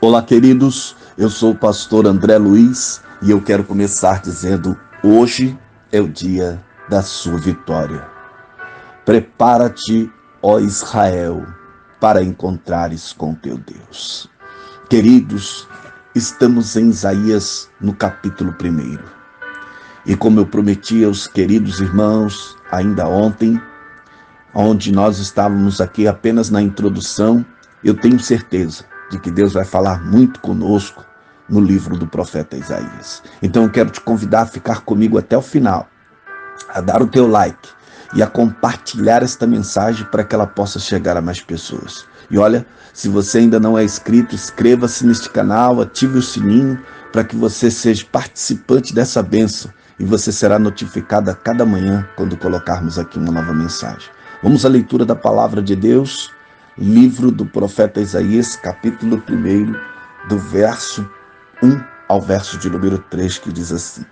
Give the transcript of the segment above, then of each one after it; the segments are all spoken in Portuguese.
Olá, queridos. Eu sou o pastor André Luiz e eu quero começar dizendo: hoje é o dia da sua vitória. Prepara-te, ó Israel, para encontrares com teu Deus. Queridos, estamos em Isaías no capítulo 1. E como eu prometi aos queridos irmãos ainda ontem, onde nós estávamos aqui apenas na introdução, eu tenho certeza de que Deus vai falar muito conosco no livro do profeta Isaías. Então eu quero te convidar a ficar comigo até o final, a dar o teu like e a compartilhar esta mensagem para que ela possa chegar a mais pessoas. E olha, se você ainda não é inscrito, inscreva-se neste canal, ative o sininho para que você seja participante dessa bênção e você será notificado a cada manhã quando colocarmos aqui uma nova mensagem. Vamos à leitura da palavra de Deus, livro do profeta Isaías, capítulo 1, do verso 1 ao verso de número 3, que diz assim: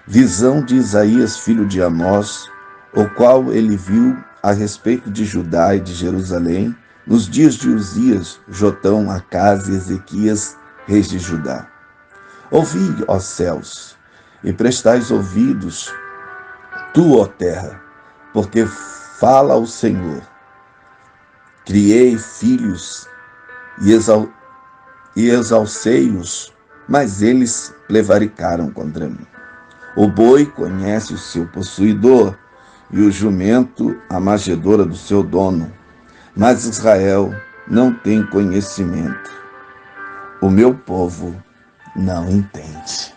Visão de Isaías, filho de Amós, o qual ele viu a respeito de Judá e de Jerusalém, nos dias de Uzias, Jotão, Acás e Ezequias, reis de Judá. Ouvi, ó céus, e prestais ouvidos, tu, ó terra, porque fala o Senhor. Criei filhos e exalcei-os, mas eles prevaricaram contra mim. O boi conhece o seu possuidor, e o jumento a manjedoura do seu dono, mas Israel não tem conhecimento. O meu povo não entende.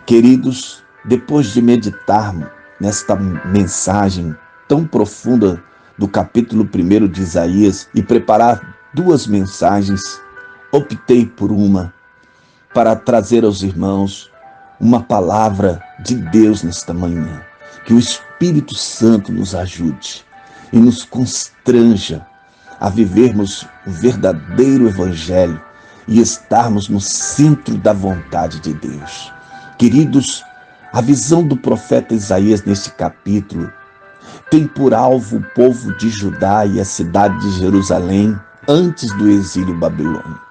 Queridos, depois de meditarmos nesta mensagem tão profunda do capítulo 1 de Isaías e preparar duas mensagens, optei por uma para trazer aos irmãos uma palavra de Deus nesta manhã. Que o Espírito Santo nos ajude e nos constranja a vivermos o verdadeiro Evangelho e estarmos no centro da vontade de Deus. Queridos, a visão do profeta Isaías neste capítulo tem por alvo o povo de Judá e a cidade de Jerusalém antes do exílio babilônico.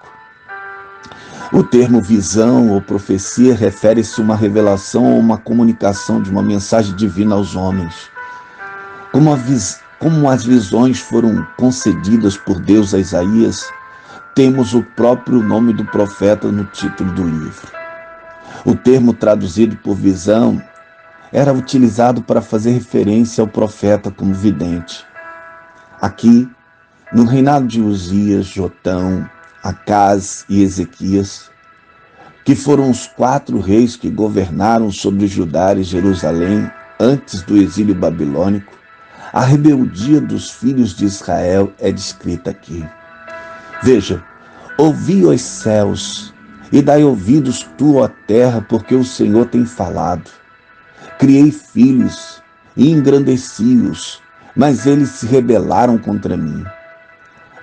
O termo visão ou profecia refere-se a uma revelação ou uma comunicação de uma mensagem divina aos homens. Como as visões foram concedidas por Deus a Isaías, temos o próprio nome do profeta no título do livro. O termo traduzido por visão era utilizado para fazer referência ao profeta como vidente. Aqui, no reinado de Uzias, Jotão, Acás e Ezequias, que foram os 4 reis que governaram sobre Judá e Jerusalém antes do exílio babilônico, a rebeldia dos filhos de Israel é descrita aqui. Veja, ouvi os céus e dai ouvidos tu, ó terra, porque o Senhor tem falado. Criei filhos e engrandeci-os, mas eles se rebelaram contra mim.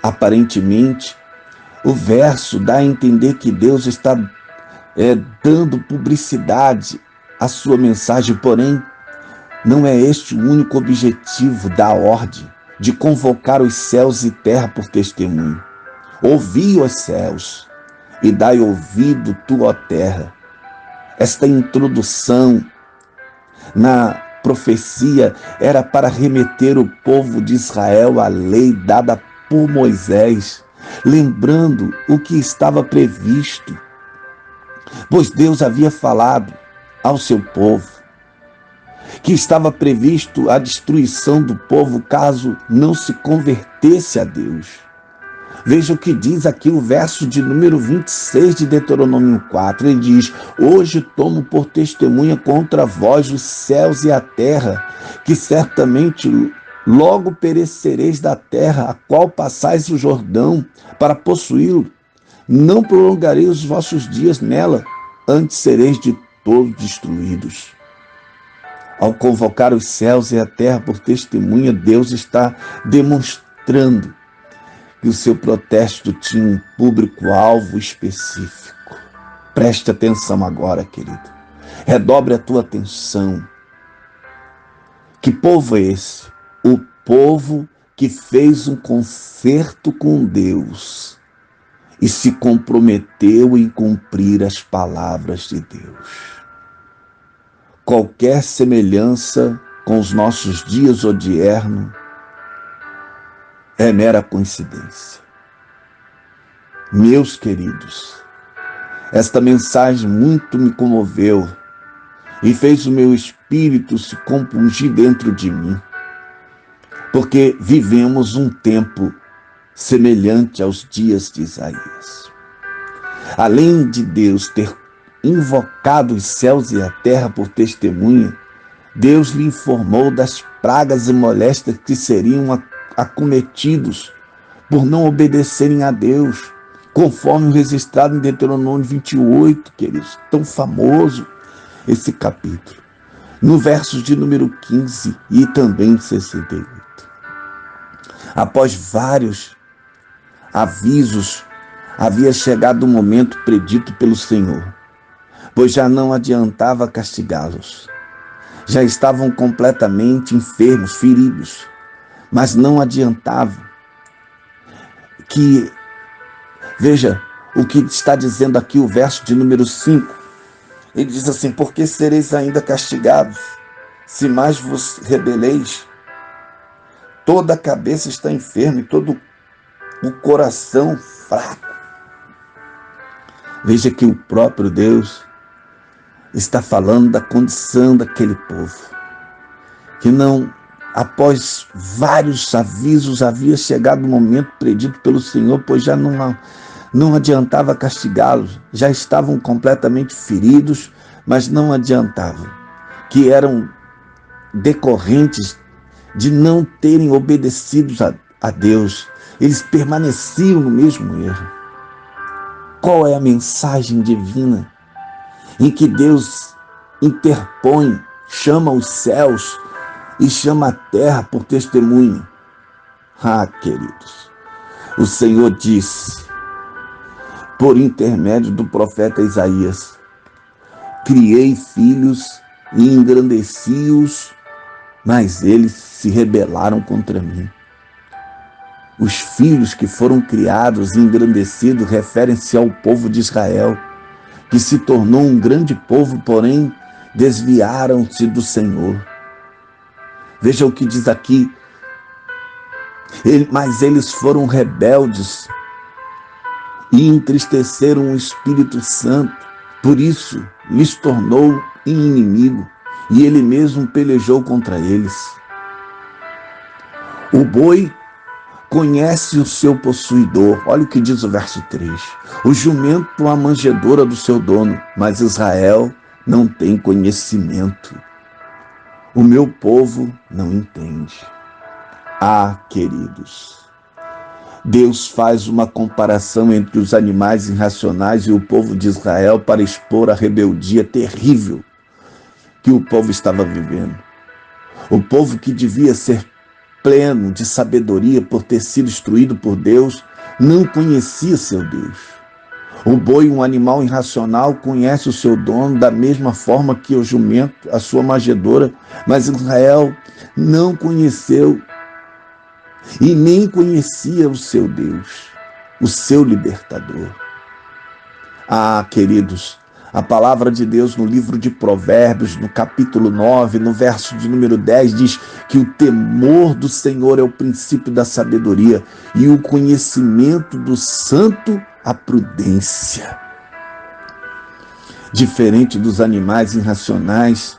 Aparentemente, o verso dá a entender que Deus está dando publicidade à sua mensagem, porém, não é este o único objetivo da ordem de convocar os céus e terra por testemunho. Ouvi os céus e dai ouvido tu, ó terra. Esta introdução na profecia era para remeter o povo de Israel à lei dada por Moisés, lembrando o que estava previsto, pois Deus havia falado ao seu povo que estava previsto a destruição do povo caso não se convertesse a Deus. Veja o que diz aqui o verso de número 26 de Deuteronômio 4. Ele diz: hoje tomo por testemunha contra vós os céus e a terra, que certamente logo perecereis da terra, a qual passais o Jordão para possuí-lo. Não prolongarei os vossos dias nela, antes sereis de todo destruídos. Ao convocar os céus e a terra por testemunha, Deus está demonstrando que o seu protesto tinha um público-alvo específico. Preste atenção agora, querido. Redobre a tua atenção. Que povo é esse? O povo que fez um concerto com Deus e se comprometeu em cumprir as palavras de Deus. Qualquer semelhança com os nossos dias odiernos é mera coincidência. Meus queridos, esta mensagem muito me comoveu e fez o meu espírito se compungir dentro de mim, porque vivemos um tempo semelhante aos dias de Isaías. Além de Deus ter invocado os céus e a terra por testemunha, Deus lhe informou das pragas e moléstias que seriam acometidos por não obedecerem a Deus, conforme o registrado em Deuteronômio 28, queridos, tão famoso esse capítulo, no versos de número 15 e também 68. Após vários avisos, havia chegado o momento predito pelo Senhor, pois já não adiantava castigá-los. Já estavam completamente enfermos, feridos, mas não adiantava. Veja o que está dizendo aqui o verso de número 5. Ele diz assim: por que sereis ainda castigados, se mais vos rebeleis? Toda a cabeça está enferma e todo o coração fraco. Veja que o próprio Deus está falando da condição daquele povo, que não, após vários avisos, havia chegado o momento predito pelo Senhor, pois já não adiantava castigá-los, já estavam completamente feridos, mas não adiantava, que eram decorrentes de não terem obedecido a Deus. Eles permaneciam no mesmo erro. Qual é a mensagem divina em que Deus interpõe, chama os céus e chama a terra por testemunha? Queridos, o Senhor disse, por intermédio do profeta Isaías: criei filhos e engrandeci-os, mas eles se rebelaram contra mim. Os filhos que foram criados e engrandecidos referem-se ao povo de Israel, que se tornou um grande povo, porém desviaram-se do Senhor. Veja o que diz aqui: mas eles foram rebeldes e entristeceram o Espírito Santo, por isso lhes tornou inimigo, e ele mesmo pelejou contra eles. O boi conhece o seu possuidor. Olha o que diz o verso 3. O jumento a manjedoura do seu dono, mas Israel não tem conhecimento. O meu povo não entende. Queridos, Deus faz uma comparação entre os animais irracionais e o povo de Israel para expor a rebeldia terrível que o povo estava vivendo. O povo que devia ser pleno de sabedoria por ter sido instruído por Deus, não conhecia seu Deus. O boi, um animal irracional, conhece o seu dono da mesma forma que o jumento, a sua manjedoura, mas Israel não conheceu e nem conhecia o seu Deus, o seu libertador. Queridos, a palavra de Deus no livro de Provérbios, no capítulo 9, no verso de número 10, diz que o temor do Senhor é o princípio da sabedoria e o conhecimento do santo, a prudência. Diferente dos animais irracionais,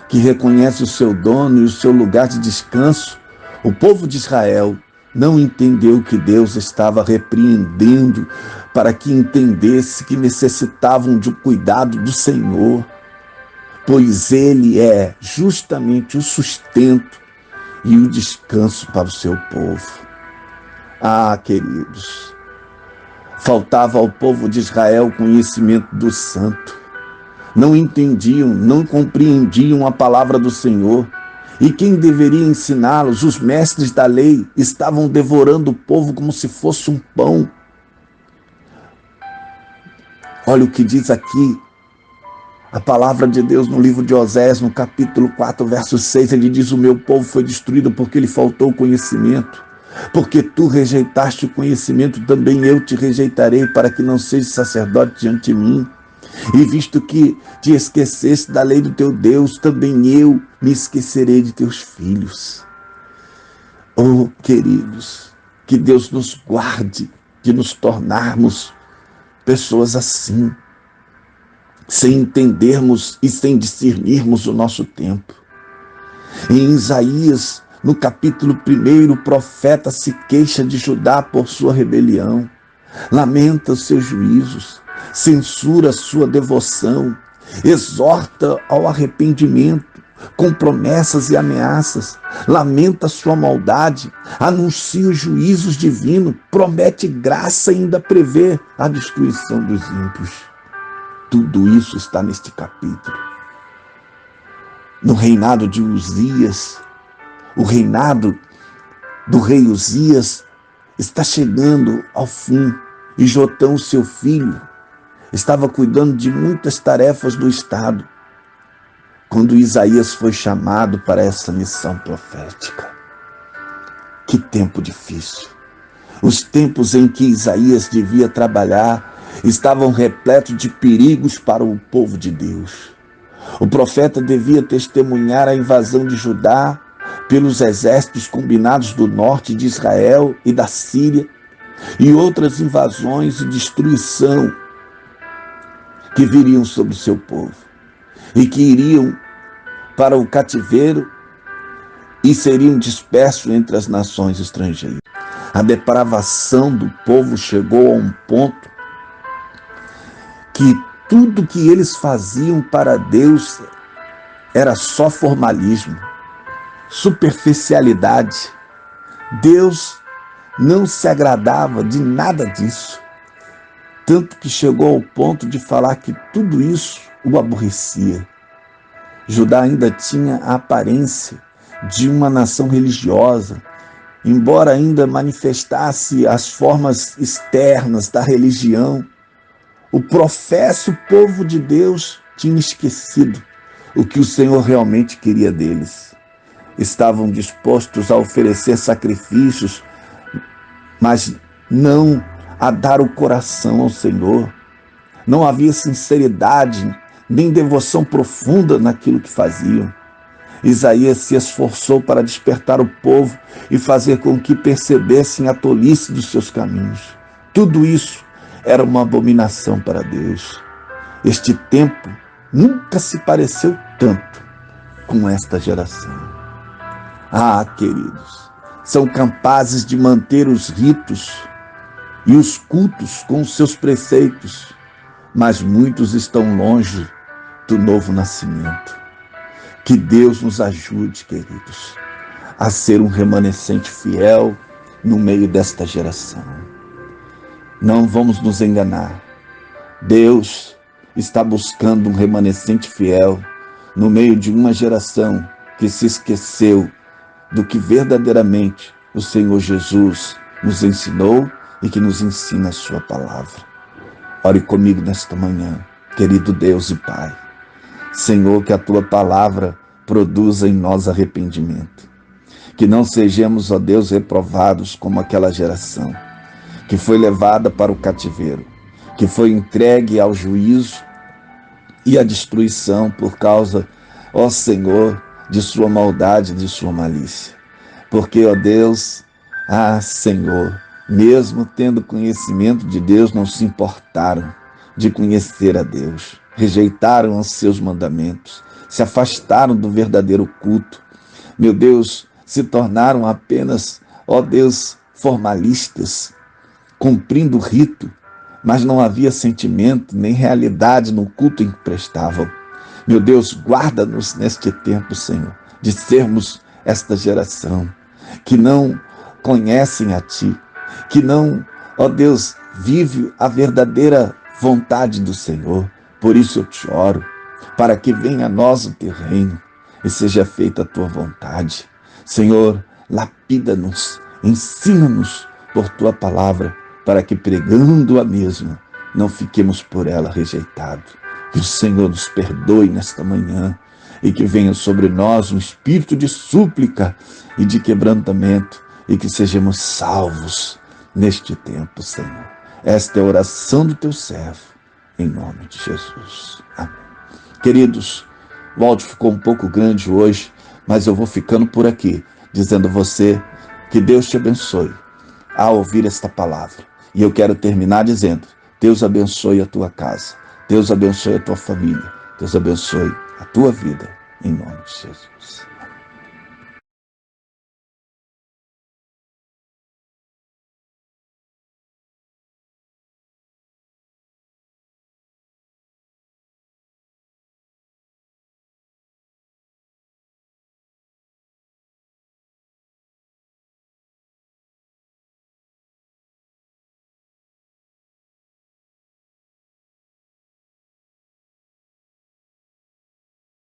que reconhecem o seu dono e o seu lugar de descanso, o povo de Israel não entendeu que Deus estava repreendendo para que entendesse que necessitavam de um cuidado do Senhor, pois Ele é justamente o sustento e o descanso para o seu povo. Queridos, faltava ao povo de Israel o conhecimento do santo. Não entendiam, não compreendiam a palavra do Senhor. E quem deveria ensiná-los, os mestres da lei, estavam devorando o povo como se fosse um pão. Olha o que diz aqui a palavra de Deus no livro de Oséias, no capítulo 4, verso 6. Ele diz: o meu povo foi destruído porque lhe faltou conhecimento. Porque tu rejeitaste o conhecimento, também eu te rejeitarei, para que não sejas sacerdote diante de mim. E visto que te esqueceste da lei do teu Deus, também eu me esquecerei de teus filhos. Oh, queridos, que Deus nos guarde de nos tornarmos pessoas assim, sem entendermos e sem discernirmos o nosso tempo. Em Isaías, no capítulo 1, o profeta se queixa de Judá por sua rebelião, lamenta os seus juízos, censura sua devoção, exorta ao arrependimento com promessas e ameaças, lamenta sua maldade, anuncia os juízos divinos, promete graça e ainda prevê a destruição dos ímpios. Tudo isso está neste capítulo. No reinado de Uzias, o reinado do rei Uzias está chegando ao fim, e Jotão, seu filho, estava cuidando de muitas tarefas do Estado, quando Isaías foi chamado para essa missão profética. Que tempo difícil! Os tempos em que Isaías devia trabalhar estavam repletos de perigos para o povo de Deus. O profeta devia testemunhar a invasão de Judá pelos exércitos combinados do norte de Israel e da Síria, e outras invasões e destruição que viriam sobre o seu povo, e que iriam para o cativeiro e seriam dispersos entre as nações estrangeiras. A depravação do povo chegou a um ponto que tudo que eles faziam para Deus era só formalismo, superficialidade. Deus não se agradava de nada disso, tanto que chegou ao ponto de falar que tudo isso o aborrecia. Judá ainda tinha a aparência de uma nação religiosa, embora ainda manifestasse as formas externas da religião. O professo povo de Deus tinha esquecido o que o Senhor realmente queria deles. Estavam dispostos a oferecer sacrifícios, mas não a dar o coração ao Senhor. Não havia sinceridade nem devoção profunda naquilo que faziam. Isaías se esforçou para despertar o povo e fazer com que percebessem a tolice dos seus caminhos. Tudo isso era uma abominação para Deus. Este tempo nunca se pareceu tanto com esta geração. Ah, queridos, são capazes de manter os ritos e os cultos com os seus preceitos, mas muitos estão longe do novo nascimento. Que Deus nos ajude, queridos, a ser um remanescente fiel no meio desta geração. Não vamos nos enganar. Deus está buscando um remanescente fiel no meio de uma geração que se esqueceu do que verdadeiramente o Senhor Jesus nos ensinou e que nos ensina a sua palavra. Ore comigo nesta manhã, querido Deus e Pai. Senhor, que a tua palavra produza em nós arrependimento. Que não sejamos, ó Deus, reprovados como aquela geração que foi levada para o cativeiro, que foi entregue ao juízo e à destruição por causa, ó Senhor, de sua maldade, de sua malícia. Porque, ó Deus, Senhor, mesmo tendo conhecimento de Deus, não se importaram de conhecer a Deus, rejeitaram os seus mandamentos, se afastaram do verdadeiro culto. Meu Deus, se tornaram apenas, ó Deus, formalistas, cumprindo o rito, mas não havia sentimento nem realidade no culto em que prestavam. Meu Deus, guarda-nos neste tempo, Senhor, de sermos esta geração que não conhecem a Ti, que não, ó Deus, vive a verdadeira vontade do Senhor. Por isso eu te oro, para que venha a nós o Teu reino e seja feita a Tua vontade. Senhor, lapida-nos, ensina-nos por Tua palavra, para que pregando a mesma, não fiquemos por ela rejeitados. Que o Senhor nos perdoe nesta manhã e que venha sobre nós um espírito de súplica e de quebrantamento e que sejamos salvos neste tempo, Senhor. Esta é a oração do teu servo, em nome de Jesus. Amém. Queridos, o áudio ficou um pouco grande hoje, mas eu vou ficando por aqui, dizendo a você que Deus te abençoe ao ouvir esta palavra. E eu quero terminar dizendo: Deus abençoe a tua casa, Deus abençoe a tua família, Deus abençoe a tua vida, em nome de Jesus.